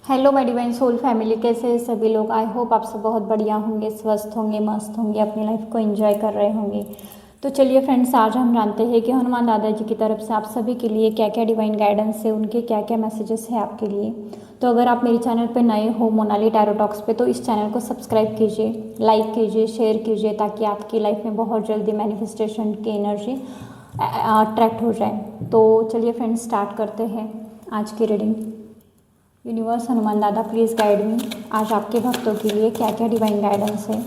Hello my divine soul family, कैसे हैं सभी लोग। आई होप आप सब बहुत बढ़िया होंगे, स्वस्थ होंगे, मस्त होंगे, अपनी लाइफ को एंजॉय कर रहे होंगे। तो चलिए फ्रेंड्स, आज हम जानते हैं कि हनुमान दादाजी की तरफ से आप सभी के लिए क्या क्या डिवाइन गाइडेंस है, उनके क्या क्या मैसेजेस हैं आपके लिए। तो अगर आप मेरे चैनल पर नए हो मोनाली टैरो टॉक्स पे, तो इस चैनल को सब्सक्राइब कीजिए, लाइक कीजिए, शेयर कीजिए, ताकि आपकी लाइफ में बहुत जल्दी मैनिफेस्टेशन की एनर्जी अट्रैक्ट हो जाए। तो चलिए फ्रेंड्स, स्टार्ट करते हैं आज की रीडिंग। यूनिवर्स हनुमान दादा प्लीज़ गाइड मी, आज आपके भक्तों के लिए क्या क्या डिवाइन गाइडेंस है।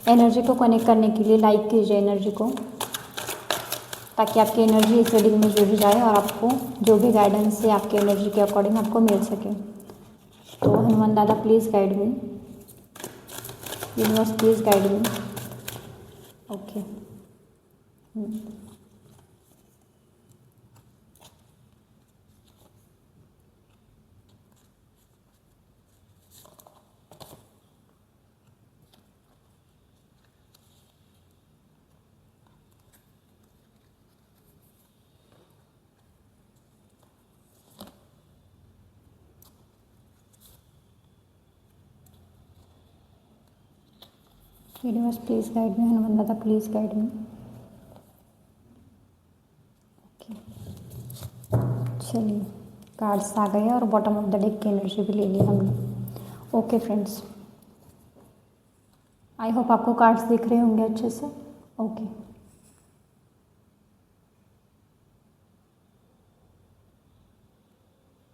एनर्जी को कनेक्ट करने के लिए लाइक कीजिए एनर्जी को, ताकि आपकी एनर्जी इस रीडिंग में जुड़ जाए और आपको जो भी गाइडेंस है आपकी एनर्जी के अकॉर्डिंग आपको मिल सके। तो हनुमान दादा please guide me, universe please guide me. Okay. Universe please guide me, Hanuman दादा प्लीज़ गाइड मी। ओके, चलिए कार्ड्स आ गए और बॉटम ऑफ द डेक की एनर्जी भी ले ली हमने। ओके फ्रेंड्स, आई होप आपको कार्ड्स दिख रहे होंगे अच्छे से। ओके,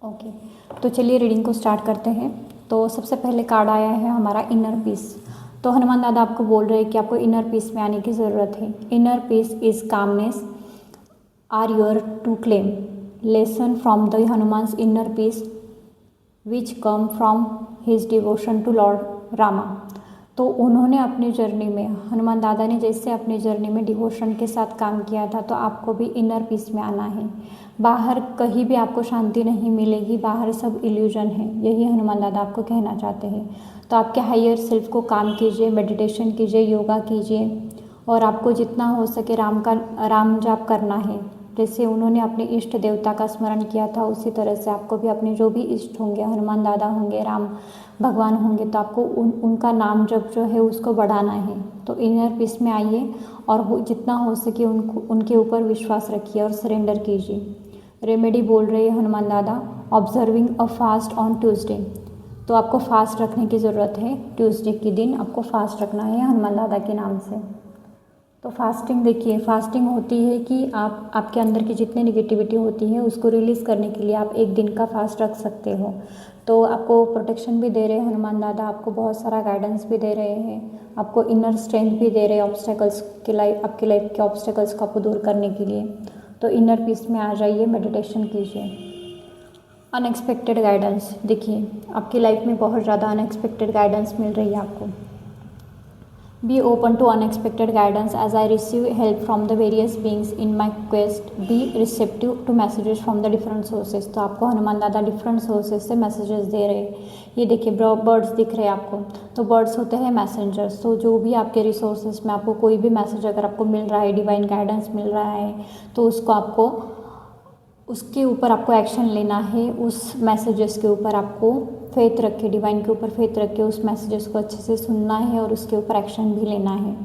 ओके, तो चलिए रीडिंग को स्टार्ट करते हैं। तो सबसे पहले कार्ड आया है हमारा इनर पीस। तो हनुमान दादा आपको बोल रहे हैं कि आपको इनर पीस में आने की ज़रूरत है। Inner peace is calmness are your to claim, lesson from the Hanuman's inner peace which come from his devotion to lord Rama. तो उन्होंने अपनी जर्नी में, हनुमान दादा ने जैसे अपनी जर्नी में डिवोशन के साथ काम किया था, तो आपको भी इनर पीस में आना है। बाहर कहीं भी आपको शांति नहीं मिलेगी, बाहर सब इल्यूजन है, यही हनुमान दादा आपको कहना चाहते हैं। तो आपके हायर सेल्फ को काम कीजिए, मेडिटेशन कीजिए, योगा कीजिए, और आपको जितना हो सके राम जाप करना है। जैसे उन्होंने अपने इष्ट देवता का स्मरण किया था, उसी तरह से आपको भी अपने जो भी इष्ट होंगे, हनुमान दादा होंगे, राम भगवान होंगे, तो आपको उनका नाम जप जो है उसको बढ़ाना है। तो इनर पीस में आइए और जितना हो सके उनके ऊपर विश्वास रखिए और सरेंडर कीजिए। रेमेडी बोल रहे हैं हनुमान दादा, observing a fast on Tuesday. तो आपको फास्ट रखने की ज़रूरत है, ट्यूसडे के दिन आपको फास्ट रखना है हनुमान दादा के नाम से। तो फास्टिंग देखिए, फास्टिंग होती है कि आपके अंदर की जितनी निगेटिविटी होती है उसको रिलीज़ करने के लिए आप एक दिन का फास्ट रख सकते हो। तो आपको प्रोटेक्शन भी दे रहे हैं हनुमान दादा, आपको बहुत सारा गाइडेंस भी दे रहे हैं, आपको इनर स्ट्रेंथ भी दे रहे हैं ऑब्स्टेकल्स की आपकी लाइफ के ऑब्स्टेकल्स को आपको दूर करने के लिए। तो इनर पीस में आ जाइए, मेडिटेशन कीजिए। अनएक्सपेक्टेड गाइडेंस देखिए, आपकी लाइफ में बहुत ज़्यादा अनएक्सपेक्टेड गाइडेंस मिल रही है आपको। Be open to unexpected guidance as I receive help from the various beings in my quest. Be receptive to messages from the different sources. तो आपको हनुमान दादा डिफरेंट सोर्सेज से मैसेजेस दे रहे हैं। ये देखिए बर्ड्स दिख रहे हैं आपको, तो बर्ड्स होते हैं मैसेंजर्स। तो जो भी आपके रिसोर्सेज में आपको कोई भी मैसेज अगर आपको मिल रहा है, डिवाइन गाइडेंस मिल रहा है, तो उसको आपको उसके ऊपर आपको एक्शन लेना है। उस मैसेजेस के ऊपर आपको फेथ रख के, डिवाइन के ऊपर फेथ रख के उस मैसेजेस को अच्छे से सुनना है और उसके ऊपर एक्शन भी लेना है।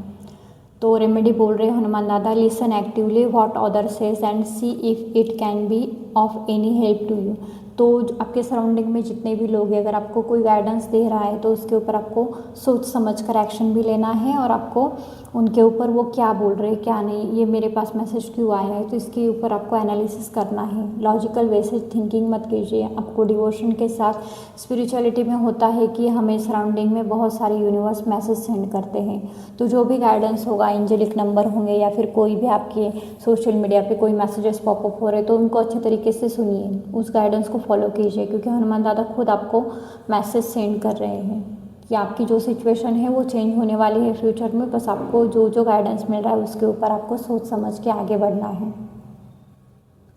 तो रेमेडी बोल रहे हैं हनुमान दादा, listen actively what other says and see if it can be of any help to you. तो आपके सराउंडिंग में जितने भी लोग हैं, अगर आपको कोई गाइडेंस दे रहा है तो उसके ऊपर आपको सोच समझ कर एक्शन भी लेना है, और आपको उनके ऊपर वो क्या बोल रहे हैं क्या नहीं, ये मेरे पास मैसेज क्यों आया है, तो इसके ऊपर आपको एनालिसिस करना है। लॉजिकल वे से थिंकिंग मत कीजिए। आपको डिवोशन के साथ, स्पिरिचुअलिटी में होता है कि हमें सराउंडिंग में बहुत सारे यूनिवर्स मैसेज सेंड करते हैं। तो जो भी गाइडेंस होगा, एंजेलिक नंबर होंगे या फिर कोई भी आपके सोशल मीडिया पे कोई मैसेजेस पॉपअप हो रहे, तो उनको अच्छे तरीके से सुनिए, उस गाइडेंस को फॉलो कीजिए, क्योंकि हनुमान दादा खुद आपको मैसेज सेंड कर रहे हैं कि आपकी जो सिचुएशन है वो चेंज होने वाली है फ्यूचर में। बस आपको जो जो गाइडेंस मिल रहा है उसके ऊपर आपको सोच समझ के आगे बढ़ना है।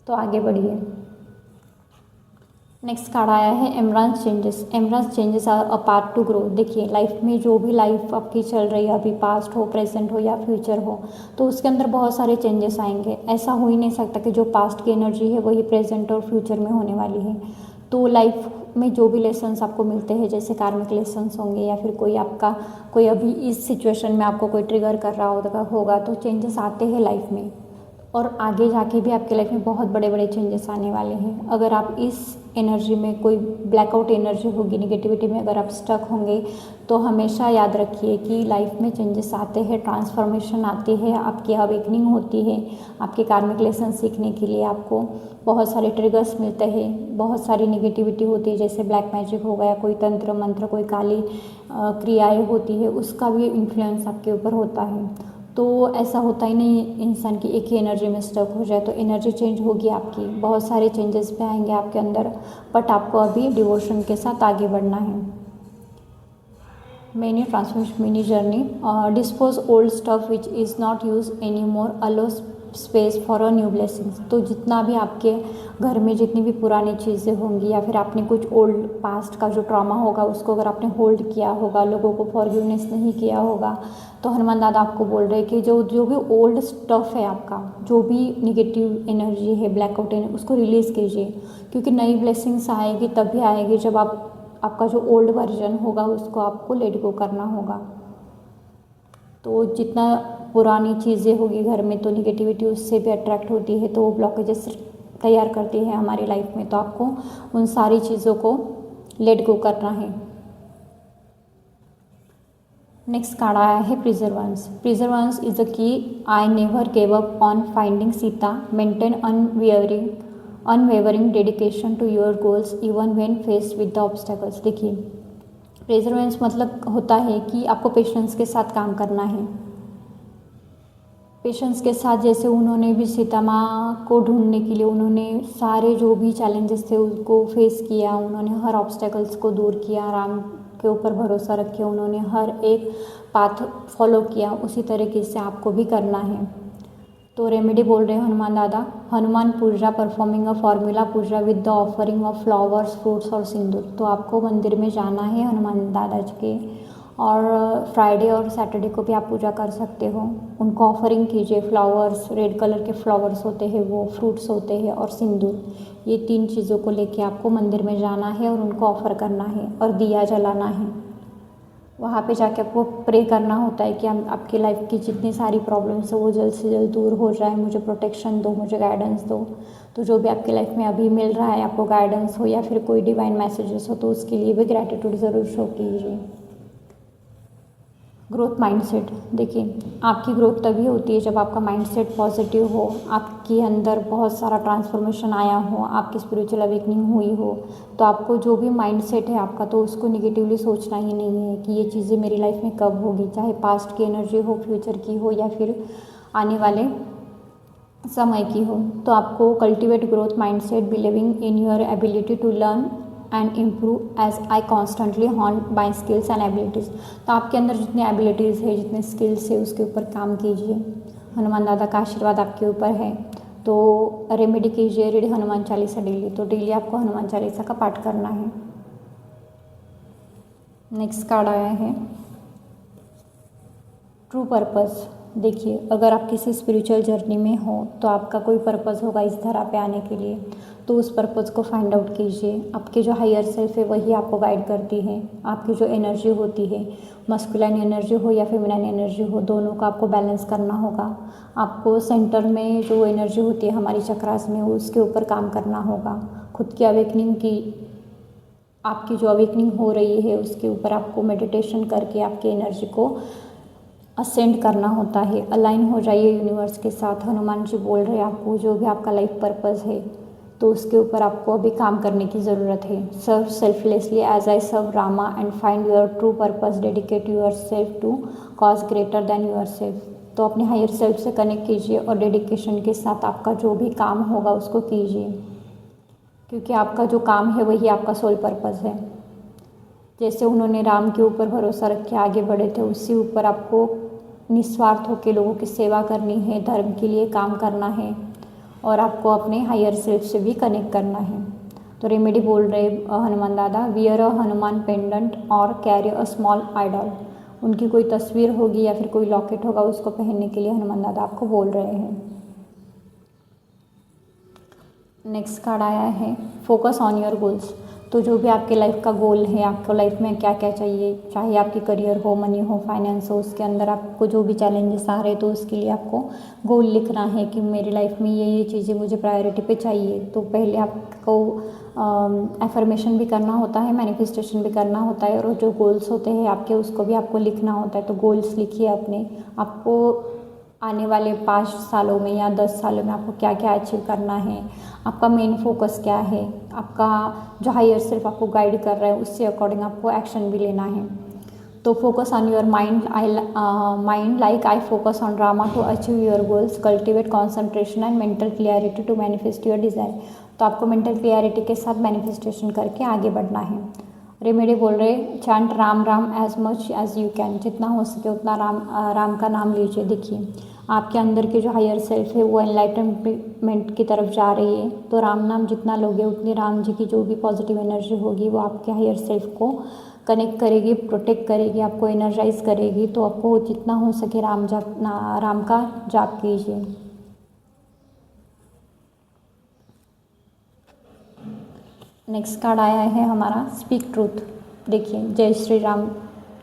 तो आगे बढ़िए। नेक्स्ट कार्ड आया है embrace changes. Embrace changes are a part to grow. देखिए लाइफ में जो भी लाइफ आपकी चल रही है, अभी पास्ट हो, प्रेजेंट हो या फ्यूचर हो, तो उसके अंदर बहुत सारे चेंजेस आएंगे। ऐसा हो ही नहीं सकता कि जो पास्ट की एनर्जी है वही प्रेजेंट और फ्यूचर में होने वाली है। तो लाइफ में जो भी लेसन्स आपको मिलते हैं, जैसे कार्मिक लेसन्स होंगे या फिर कोई आपका कोई अभी इस सिचुएशन में आपको कोई ट्रिगर कर रहा होगा तो चेंजेस आते हैं लाइफ में, और आगे जाके भी आपके लाइफ में बहुत बड़े बड़े चेंजेस आने वाले हैं। अगर आप इस एनर्जी में, कोई ब्लैकआउट एनर्जी होगी, निगेटिविटी में अगर आप स्टक होंगे, तो हमेशा याद रखिए कि लाइफ में चेंजेस आते हैं, ट्रांसफॉर्मेशन आती है, आपकी अवेकनिंग होती है। आपके कार्मिक लेसन सीखने के लिए आपको बहुत सारे ट्रिगर्स मिलते हैं, बहुत सारी निगेटिविटी होती है, जैसे ब्लैक मैजिक हो गया, कोई तंत्र मंत्र, कोई काली क्रियाएँ होती है, उसका भी इन्फ्लुएंस आपके ऊपर होता है। तो ऐसा होता ही नहीं इंसान की एक ही एनर्जी में स्टक हो जाए, तो एनर्जी चेंज होगी आपकी, बहुत सारे चेंजेस भी आएंगे आपके अंदर, बट आपको अभी डिवोशन के साथ आगे बढ़ना है। Mini transformation, mini journey. Dispose old stuff which is not use any more, allow space for a new blessings. तो जितना भी आपके घर में जितनी भी पुरानी चीज़ें होंगी, या फिर आपने कुछ ओल्ड पास्ट का जो ट्रॉमा होगा उसको अगर आपने होल्ड किया होगा, लोगों को फॉरगिवनेस नहीं किया होगा, तो हनुमान दादा आपको बोल रहे हैं कि जो भी ओल्ड स्टफ़ है आपका, जो भी निगेटिव एनर्जी है, ब्लैकआउट एनर्जी, उसको रिलीज़ कीजिए, क्योंकि नई ब्लेसिंग्स आएगी तभी आएगी जब आपका जो ओल्ड वर्जन होगा उसको आपको लेट गो करना होगा। तो जितना पुरानी चीज़ें होगी घर में, तो निगेटिविटी उससे भी अट्रैक्ट होती है, तो वो ब्लॉकेजेस तैयार करती है हमारी लाइफ में, तो आपको उन सारी चीज़ों को लेट गो करना है। नेक्स्ट कार्ड आया है प्रिजर्वेंस। प्रिजर्वेंस is the key I never gave up on finding Sita, maintain unwavering dedication to your goals even when faced with the obstacles. देखिए, प्रिजर्वेंस मतलब होता है कि आपको पेशेंस के साथ काम करना है, पेशेंस के साथ। जैसे उन्होंने भी सीता माँ को ढूंढने के लिए उन्होंने सारे जो भी चैलेंजेस थे उसको फेस किया, उन्होंने हर ऑब्स्टेकल्स को दूर किया, राम के ऊपर भरोसा रखे, उन्होंने हर एक पाथ फॉलो किया, उसी तरीके से आपको भी करना है। तो रेमेडी बोल रहे हैं हनुमान दादा, Hanuman puja performing a formula puja with the offering of flowers, fruits और सिंदूर। तो आपको मंदिर में जाना है हनुमान दादा जी के, और फ्राइडे और सैटरडे को भी आप पूजा कर सकते हो, उनको ऑफरिंग कीजिए। फ्लावर्स, रेड कलर के फ्लावर्स होते हैं वो, फ्रूट्स होते हैं और सिंदूर, ये 3 चीज़ों को लेके आपको मंदिर में जाना है और उनको ऑफ़र करना है, और दिया जलाना है। वहाँ पे जाके आपको प्रे करना होता है कि आपकी लाइफ की जितनी सारी प्रॉब्लम्स है वो जल्द से जल्द दूर हो जाए, मुझे प्रोटेक्शन दो, मुझे गाइडेंस दो। तो जो भी आपकी लाइफ में अभी मिल रहा है, आपको गाइडेंस हो या फिर कोई डिवाइन मैसेजेस हो, तो उसके लिए भी ग्रैटिट्यूड ज़रूर शो कीजिए। Growth mindset. देखिए, आपकी ग्रोथ तभी होती है जब आपका माइंडसेट पॉजिटिव हो, आपके अंदर बहुत सारा ट्रांसफॉर्मेशन आया हो, आपकी स्पिरिचुअल अवेकनिंग हुई हो, तो आपको जो भी माइंडसेट है आपका, तो उसको निगेटिवली सोचना ही नहीं है कि ये चीज़ें मेरी लाइफ में कब होगी, चाहे पास्ट की एनर्जी हो, फ्यूचर की हो या फिर आने वाले समय की हो। तो आपको cultivate growth mindset, believing in your ability to learn and improve as I constantly honed by skills and abilities. तो आपके अंदर जितनी एबिलिटीज़ है, जितने स्किल्स है, उसके ऊपर काम कीजिए। हनुमान दादा का आशीर्वाद आपके ऊपर है, तो रेमेडी कीजिए, रीड हनुमान चालीसा डेली। तो डेली आपको हनुमान चालीसा का पाठ करना है। नेक्स्ट कार्ड आया है ट्रू पर्पस। देखिए, अगर आप किसी स्पिरिचुअल जर्नी में हो तो आपका कोई पर्पस होगा इस धरा पे आने के लिए, तो उस पर्पस को फाइंड आउट कीजिए। आपके जो हायर सेल्फ है वही आपको गाइड करती है। आपकी जो एनर्जी होती है, मस्कुलाइन एनर्जी हो या फेमिनाइन एनर्जी हो, दोनों का आपको बैलेंस करना होगा। आपको सेंटर में जो एनर्जी होती है हमारी चक्रास में, उसके ऊपर काम करना होगा। खुद की अवेकनिंग की, आपकी जो अवेकनिंग हो रही है उसके ऊपर आपको मेडिटेशन करके आपकी एनर्जी को असेंड करना होता है। अलाइन हो जाइए यूनिवर्स के साथ। हनुमान जी बोल रहे हैं आपको जो भी आपका लाइफ पर्पस है, तो उसके ऊपर आपको अभी काम करने की ज़रूरत है। Serve selflessly as I serve Rama and find your true purpose, dedicate your self to cause greater than your self. तो अपने हायर सेल्फ से कनेक्ट कीजिए और डेडिकेशन के साथ आपका जो भी काम होगा उसको कीजिए, क्योंकि आपका जो काम है वही आपका सोल पर्पस है। जैसे उन्होंने राम के ऊपर भरोसा रख के आगे बढ़े थे, उसी ऊपर आपको निस्वार्थ होकर लोगों की सेवा करनी है, धर्म के लिए काम करना है, और आपको अपने हायर सेल्फ से भी कनेक्ट करना है। तो रेमेडी बोल रहे हनुमान दादा, वियर अ हनुमान पेंडेंट और कैरी अ स्मॉल आइडल। उनकी कोई तस्वीर होगी या फिर कोई लॉकेट होगा, उसको पहनने के लिए हनुमान दादा आपको बोल रहे हैं। नेक्स्ट कार्ड आया है फोकस ऑन योर गोल्स। तो जो भी आपके लाइफ का गोल है, आपको लाइफ में क्या क्या चाहिए, चाहे आपकी करियर हो, मनी हो, फाइनेंस हो, उसके अंदर आपको जो भी चैलेंजेस आ रहे हैं तो उसके लिए आपको गोल लिखना है कि मेरी लाइफ में ये चीज़ें मुझे प्रायोरिटी पे चाहिए। तो पहले आपको एफर्मेशन भी करना होता है, मैनिफेस्टेशन भी करना होता है, और जो गोल्स होते हैं आपके उसको भी आपको लिखना होता है। तो गोल्स लिखिए अपने, आपको आने वाले 5 सालों में या 10 सालों में आपको क्या क्या अचीव करना है, आपका मेन फोकस क्या है, आपका जो हायर सेल्फ आपको गाइड कर रहा है उससे अकॉर्डिंग आपको एक्शन भी लेना है। तो focus on your mind like I focus on drama to achieve your goals, cultivate concentration and mental clarity to manifest your desire. तो आपको मेंटल क्लियरिटी के साथ मैनिफेस्टेशन करके आगे बढ़ना है। रेमेडी बोल रहे chant Ram Ram as much as you can, जितना हो सके उतना राम का नाम लीजिए। देखिए आपके अंदर के जो हायर सेल्फ है वो एनलाइटनमेंट की तरफ जा रही है, तो राम नाम जितना लोगे उतनी राम जी की जो भी पॉजिटिव एनर्जी होगी वो आपके हायर सेल्फ को कनेक्ट करेगी, प्रोटेक्ट करेगी, आपको एनर्जाइज करेगी। तो आपको जितना हो सके राम का जाप कीजिए। नेक्स्ट कार्ड आया है हमारा स्पीक ट्रूथ। देखिए जय श्री राम,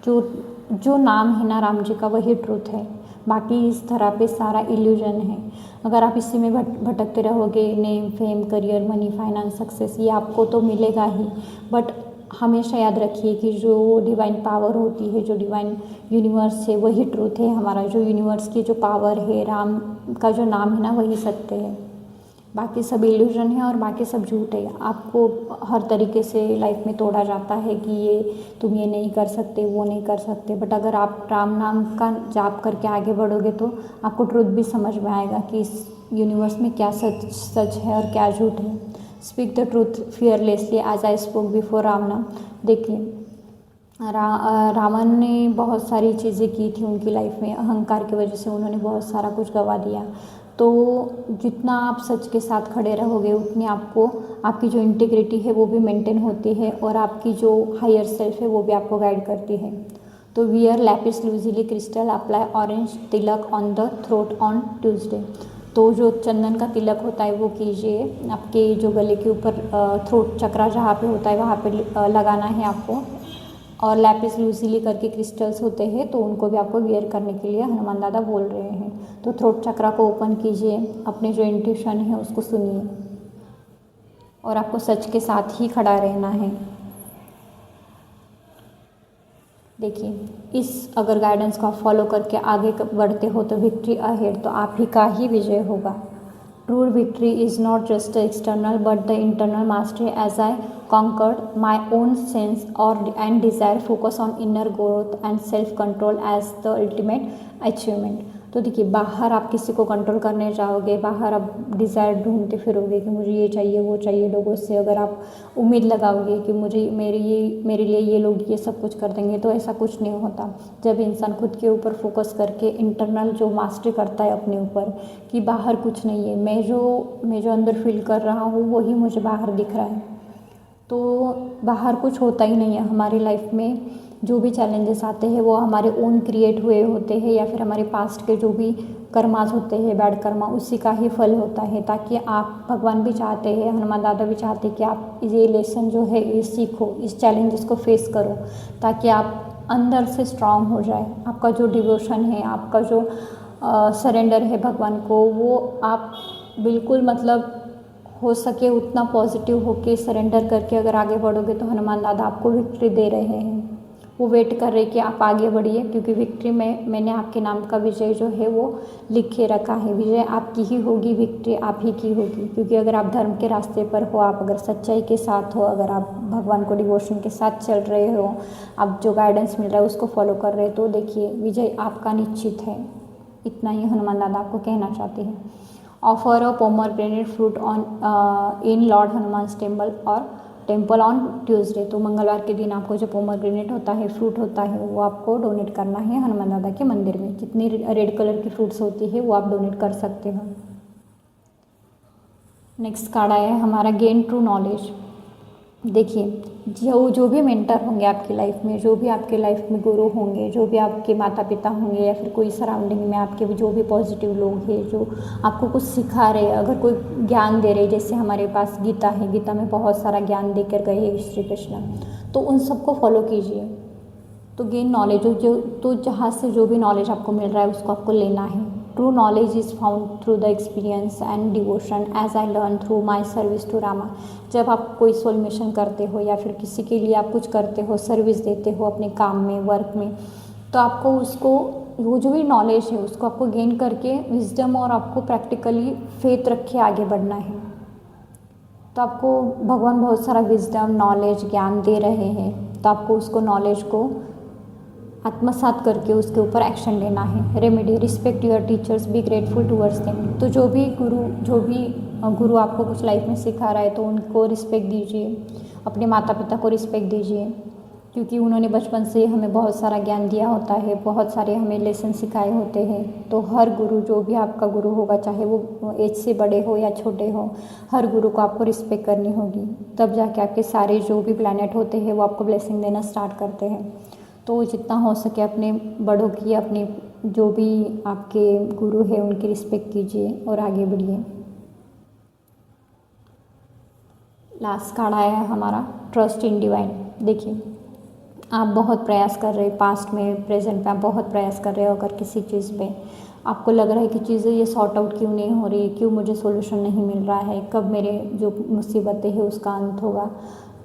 जो नाम है ना राम जी का वही ट्रूथ है, बाकी इस तरह पे सारा इल्यूजन है। अगर आप इसी में भटकते रहोगे, name, fame, career, money, finance, success ये आपको तो मिलेगा ही, बट हमेशा याद रखिए कि जो डिवाइन पावर होती है, जो डिवाइन यूनिवर्स है वही ट्रूथ है हमारा। जो यूनिवर्स की जो पावर है, राम का जो नाम है ना वही सत्य है, बाकी सब इल्यूजन है और बाकी सब झूठ है। आपको हर तरीके से लाइफ में तोड़ा जाता है कि ये तुम ये नहीं कर सकते, वो नहीं कर सकते, बट अगर आप राम नाम का जाप करके आगे बढ़ोगे तो आपको ट्रुथ भी समझ में आएगा कि इस यूनिवर्स में क्या सच है और क्या झूठ है। Speak the truth fearlessly as I spoke before Ravan. देखिए रावण ने बहुत सारी चीज़ें की थी उनकी लाइफ में, अहंकार की वजह से उन्होंने बहुत सारा कुछ गवा दिया। तो जितना आप सच के साथ खड़े रहोगे उतनी आपको आपकी जो इंटीग्रिटी है वो भी मेंटेन होती है, और आपकी जो हायर सेल्फ है वो भी आपको गाइड करती है। तो wear lapis lazuli crystal, apply orange tilak on the throat on Tuesday. तो जो चंदन का तिलक होता है वो कीजिए, आपके जो गले के ऊपर थ्रोट चक्रा जहाँ पे होता है वहाँ पे लगाना है आपको। और लैपिस लूजिली करके क्रिस्टल्स होते हैं तो उनको भी आपको वियर करने के लिए हनुमान दादा बोल रहे हैं। तो थ्रोट चक्रा को ओपन कीजिए, अपने जो इंट्यूशन है उसको सुनिए, और आपको सच के साथ ही खड़ा रहना है। देखिए इस अगर गाइडेंस को आप फॉलो करके आगे बढ़ते हो तो विक्ट्री अहेड, तो आप ही का ही विजय होगा। True victory is not just external but the internal mastery as I conquered my own sense and desire, focus on inner growth and self control as the ultimate achievement। तो देखिए बाहर आप किसी को कंट्रोल करने जाओगे, बाहर आप डिज़ायर ढूंढते फिरोगे कि मुझे ये चाहिए वो चाहिए, लोगों से अगर आप उम्मीद लगाओगे कि मुझे मेरे लिए ये लोग ये सब कुछ कर देंगे, तो ऐसा कुछ नहीं होता। जब इंसान खुद के ऊपर फोकस करके इंटरनल जो मास्टरी करता है अपने ऊपर कि बाहर कुछ नहीं है, मैं जो अंदर फील कर रहा हूँ वही मुझे बाहर दिख रहा है, तो बाहर कुछ होता ही नहीं है। हमारी लाइफ में जो भी चैलेंजेस आते हैं वो हमारे ओन क्रिएट हुए होते हैं, या फिर हमारे पास्ट के जो भी कर्मास होते हैं, बैड कर्मा, उसी का ही फल होता है। ताकि आप, भगवान भी चाहते हैं, हनुमान दादा भी चाहते हैं कि आप ये लेसन जो है ये सीखो, इस चैलेंजेस को फेस करो, ताकि आप अंदर से स्ट्रांग हो जाए। आपका जो डिवोशन है, आपका जो सरेंडर है भगवान को, वो आप बिल्कुल मतलब हो सके उतना पॉजिटिव होके सरेंडर करके अगर आगे बढ़ोगे तो हनुमान दादा आपको विक्ट्री दे रहे हैं। वो वेट कर रहे कि आप आगे बढ़िए, क्योंकि विक्ट्री में मैंने आपके नाम का विजय जो है वो लिख के रखा है। विजय आपकी ही होगी, विक्ट्री आप ही की होगी, क्योंकि अगर आप धर्म के रास्ते पर हो, आप अगर सच्चाई के साथ हो, अगर आप भगवान को डिवोशन के साथ चल रहे हो, आप जो गाइडेंस मिल रहा है उसको फॉलो कर रहे हो, तो देखिए विजय आपका निश्चित है। इतना ही हनुमान दादा आपको कहना चाहते हैं। Offer a pomegranate fruit in Lord Hanuman temple on Tuesday. तो मंगलवार के दिन आपको जो पोमग्रेनेट होता है, फ्रूट होता है, वो आपको डोनेट करना है हनुमान दादा के मंदिर में। जितनी रेड कलर की फ्रूट्स होती है वो आप डोनेट कर सकते हो। नेक्स्ट कार्ड आया है हमारा गेन ट्रू नॉलेज। देखिए, जो भी मेंटर होंगे आपकी लाइफ में, जो भी आपके लाइफ में गुरु होंगे, जो भी आपके माता पिता होंगे या फिर कोई सराउंडिंग में आपके जो भी पॉजिटिव लोग हैं जो आपको कुछ सिखा रहे हैं, अगर कोई ज्ञान दे रहे, जैसे हमारे पास गीता है, गीता में बहुत सारा ज्ञान देकर गए हैं श्री कृष्ण, तो उन सबको फॉलो कीजिए। तो गेन नॉलेज तो जहाँ से जो भी नॉलेज आपको मिल रहा है उसको आपको लेना है। True knowledge is found through the experience and devotion as I learn through my service to Rama. जब आप कोई सोल मिशन करते हो या फिर किसी के लिए आप कुछ करते हो, सर्विस देते हो अपने काम में, वर्क में, तो आपको उसको वो जो भी नॉलेज है उसको आपको गेन करके विजडम और आपको प्रैक्टिकली फेथ रख के आगे बढ़ना है। तो आपको भगवान बहुत सारा विजडम, नॉलेज, ज्ञान दे रहे हैं, तो आपको उसको नॉलेज को आत्मसात करके उसके ऊपर एक्शन लेना है। Remedy, respect your teachers, be grateful towards them. तो जो भी गुरु आपको कुछ लाइफ में सिखा रहा है तो उनको रिस्पेक्ट दीजिए, अपने माता पिता को रिस्पेक्ट दीजिए, क्योंकि उन्होंने बचपन से हमें बहुत सारा ज्ञान दिया होता है, बहुत सारे हमें लेसन सिखाए होते हैं। तो हर गुरु, जो भी आपका गुरु होगा, चाहे वो एज से बड़े हो या छोटे हो, हर गुरु को आपको रिस्पेक्ट करनी होगी, तब जाके आपके सारे जो भी प्लैनेट होते हैं वो आपको ब्लेसिंग देना स्टार्ट करते हैं। तो जितना हो सके अपने बड़ों की, अपने जो भी आपके गुरु है उनकी रिस्पेक्ट कीजिए और आगे बढ़िए। लास्ट कार्ड आया है हमारा ट्रस्ट इन डिवाइन। देखिए, आप बहुत प्रयास कर रहे हैं, पास्ट में, प्रेजेंट में आप बहुत प्रयास कर रहे हो, अगर किसी चीज़ पे आपको लग रहा है कि चीज़ें ये सॉर्ट आउट क्यों नहीं हो रही, क्यों मुझे सोल्यूशन नहीं मिल रहा है, कब मेरे जो मुसीबतें हैं उसका अंत होगा,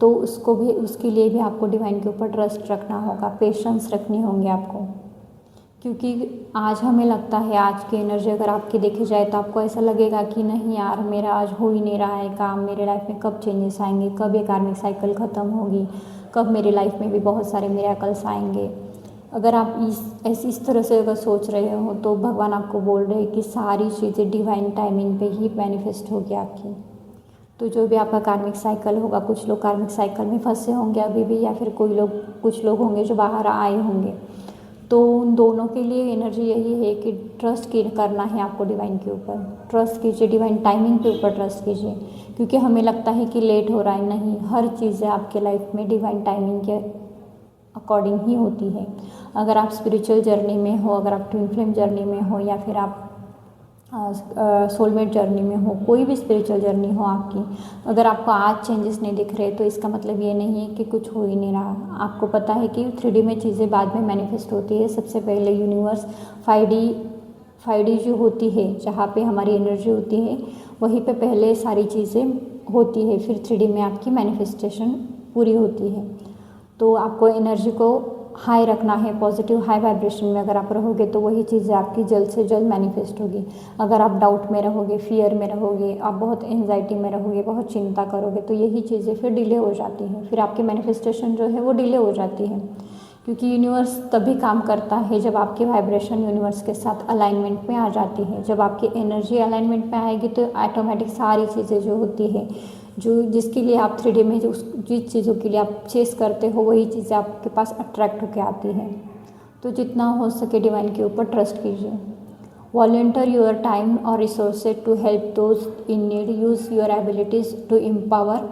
तो उसके लिए भी आपको डिवाइन के ऊपर ट्रस्ट रखना होगा, पेशेंस रखनी होंगी आपको। क्योंकि आज हमें लगता है, आज की एनर्जी अगर आपकी देखी जाए तो आपको ऐसा लगेगा कि नहीं यार, मेरा आज हो ही नहीं रहा है काम, मेरे लाइफ में कब चेंजेस आएंगे, कब ये कार्मिक साइकिल ख़त्म होगी, कब मेरी लाइफ में भी बहुत सारे मिरेकल्स आएंगे। अगर आप इस तरह से अगर सोच रहे हो तो भगवान आपको बोल रहे हैं कि सारी चीज़ें डिवाइन टाइमिंग पे ही मैनिफेस्ट होगी आपकी। तो जो भी आपका कार्मिक साइकिल होगा, कुछ लोग कार्मिक साइकिल में फंसे होंगे अभी भी, या फिर कुछ लोग होंगे जो बाहर आए होंगे, तो उन दोनों के लिए एनर्जी यही है कि ट्रस्ट करना है आपको डिवाइन के ऊपर। ट्रस्ट कीजिए, डिवाइन टाइमिंग के ऊपर ट्रस्ट कीजिए, क्योंकि हमें लगता है कि लेट हो रहा है, नहीं, हर चीज़ें आपके लाइफ में डिवाइन टाइमिंग के अकॉर्डिंग ही होती है। अगर आप स्पिरिचुअल जर्नी में हो, अगर आप ट्विन फ्लेम जर्नी में हो, या फिर आप सोलमेट जर्नी में हो, कोई भी स्पिरिचुअल जर्नी हो आपकी, अगर आपको आज चेंजेस नहीं दिख रहे तो इसका मतलब ये नहीं है कि कुछ हो ही नहीं रहा। आपको पता है कि 3D में चीज़ें बाद में मैनिफेस्ट होती है। सबसे पहले यूनिवर्स 5D जो होती है, जहाँ पे हमारी एनर्जी होती है, वहीं पे पहले सारी चीज़ें होती है, फिर 3D में आपकी मैनिफेस्टेशन पूरी होती है। तो आपको एनर्जी को हाई रखना है, पॉजिटिव हाई वाइब्रेशन में अगर आप रहोगे तो वही चीज़ें आपकी जल्द से जल्द मैनिफेस्ट होगी। अगर आप डाउट में रहोगे, फियर में रहोगे, आप बहुत एंजाइटी में रहोगे, बहुत चिंता करोगे, तो यही चीज़ें फिर डिले हो जाती हैं, फिर आपकी मैनिफेस्टेशन जो है वो डिले हो जाती है। क्योंकि यूनिवर्स तभी काम करता है जब आपकी वाइब्रेशन यूनिवर्स के साथ अलाइनमेंट में आ जाती है। जब आपकी एनर्जी अलाइनमेंट में आएगी तो ऑटोमेटिक सारी चीज़ें जो होती है, जो जिसके लिए आप 3D में जिस चीज़ों के लिए आप चेस करते हो, वही चीज़ें आपके पास अट्रैक्ट होकर आती हैं। तो जितना हो सके डिवाइन के ऊपर ट्रस्ट कीजिए। वॉलंटियर योर टाइम और resources to help those in need, use your abilities to empower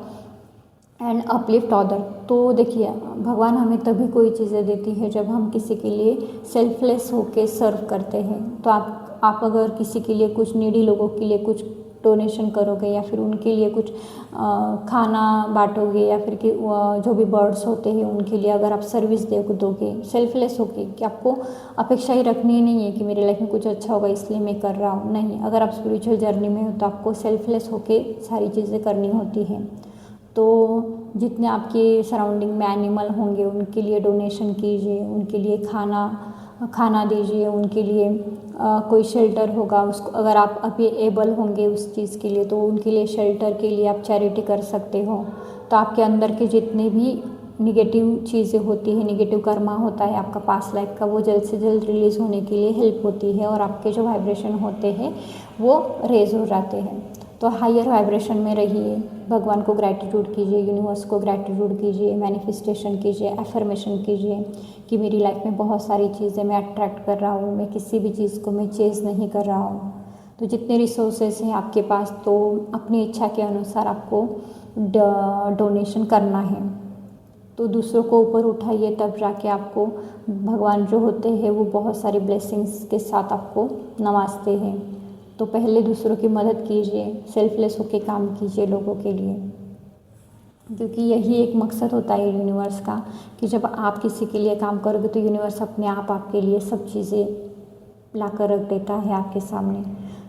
and uplift other. तो देखिए, भगवान हमें तभी कोई चीज़ें देती है जब हम किसी के लिए सेल्फलेस होके सर्व करते हैं। तो आप अगर किसी के लिए, कुछ नीडी लोगों के लिए कुछ डोनेशन करोगे, या फिर उनके लिए कुछ खाना बांटोगे, या फिर कि जो भी बर्ड्स होते हैं उनके लिए अगर आप सर्विस दोगे सेल्फलेस होके, कि आपको अपेक्षा ही रखनी नहीं है कि मेरे लाइफ में कुछ अच्छा होगा इसलिए मैं कर रहा हूँ, नहीं। अगर आप स्पिरिचुअल जर्नी में हो तो आपको सेल्फलेस होके सारी चीज़ें करनी होती हैं। तो जितने आपके सराउंडिंग में एनिमल होंगे उनके लिए डोनेशन कीजिए, उनके लिए खाना दीजिए, उनके लिए कोई शेल्टर होगा उसको, अगर आप अभी एबल होंगे उस चीज़ के लिए तो उनके लिए शेल्टर के लिए आप चैरिटी कर सकते हो। तो आपके अंदर के जितने भी निगेटिव चीज़ें होती है, निगेटिव कर्मा होता है आपका पास्ट लाइफ का, वो जल्द से जल्द रिलीज़ होने के लिए हेल्प होती है, और आपके जो वाइब्रेशन होते हैं वो रेज हो जाते हैं। तो हायर वाइब्रेशन में रहिए, भगवान को ग्रैटिट्यूड कीजिए, यूनिवर्स को ग्रैटिट्यूड कीजिए, मैनिफेस्टेशन कीजिए, एफर्मेशन कीजिए कि मेरी लाइफ में बहुत सारी चीज़ें मैं अट्रैक्ट कर रहा हूँ, मैं किसी भी चीज़ को मैं चेज़ नहीं कर रहा हूँ। तो जितने रिसोर्सेस हैं आपके पास, तो अपनी इच्छा के अनुसार आपको डोनेशन करना है। तो दूसरों को ऊपर उठाइए, तब जाके आपको भगवान जो होते हैं वो बहुत सारी ब्लेसिंग्स के साथ आपको नवाजते हैं। तो पहले दूसरों की मदद कीजिए, सेल्फलेस होके काम कीजिए लोगों के लिए, क्योंकि यही एक मकसद होता है यूनिवर्स का कि जब आप किसी के लिए काम करोगे तो यूनिवर्स अपने आप आपके लिए सब चीज़ें ला कर रख देता है आपके सामने।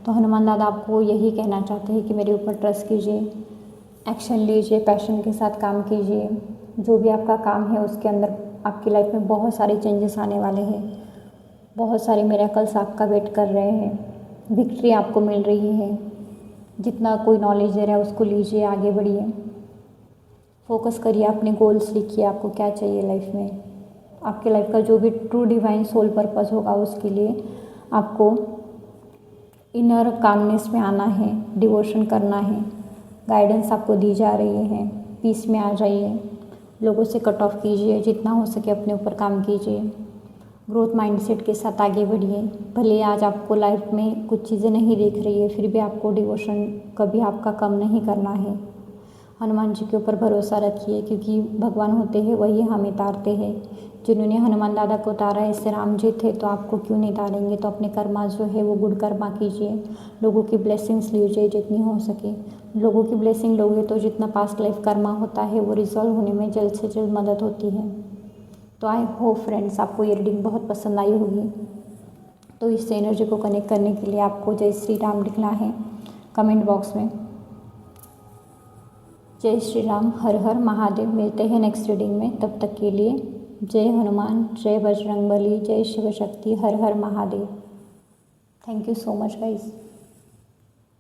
तो हनुमान दादा आपको यही कहना चाहते हैं कि मेरे ऊपर ट्रस्ट कीजिए, एक्शन लीजिए, पैशन के साथ काम कीजिए। जो भी आपका काम है उसके अंदर आपकी लाइफ में बहुत सारे चेंजेस आने वाले हैं, बहुत सारे मिरेकल्स आपका वेट कर रहे हैं, विक्ट्री आपको मिल रही है। जितना कोई नॉलेज दे रहा है उसको लीजिए, आगे बढ़िए, फोकस करिए, अपने गोल्स लिखिए, आपको क्या चाहिए लाइफ में। आपके लाइफ का जो भी ट्रू डिवाइन सोल पर्पस होगा उसके लिए आपको इनर कामनेस में आना है, डिवोशन करना है। गाइडेंस आपको दी जा रही है, पीस में आ जाइए, लोगों से कट ऑफ कीजिए, जितना हो सके अपने ऊपर काम कीजिए, ग्रोथ माइंडसेट के साथ आगे बढ़िए। भले आज आपको लाइफ में कुछ चीज़ें नहीं दिख रही है, फिर भी आपको डिवोशन कभी आपका कम नहीं करना है। हनुमान जी के ऊपर भरोसा रखिए, क्योंकि भगवान होते हैं वही हमें तारते हैं। जिन्होंने हनुमान दादा को तारा है, इससे राम जी थे, तो आपको क्यों नहीं तारेंगे। तो अपने कर्मा जो है वो गुड कर्मा कीजिए, लोगों की ब्लेसिंग्स लीजिए जितनी हो सके। लोगों की ब्लेसिंग लोगे तो जितना पास्ट लाइफ कर्मा होता है वो रिजॉल्व होने में जल्द से जल्द मदद होती है। तो आई होप फ्रेंड्स आपको ये रीडिंग बहुत पसंद आई होगी। तो इस एनर्जी को कनेक्ट करने के लिए आपको जय श्री राम लिखना है कमेंट बॉक्स में। जय श्री राम, हर हर महादेव। मिलते हैं नेक्स्ट रीडिंग में, तब तक के लिए जय हनुमान, जय बजरंगबली, जय शिव शक्ति, हर हर Mahadev. Thank you so much guys.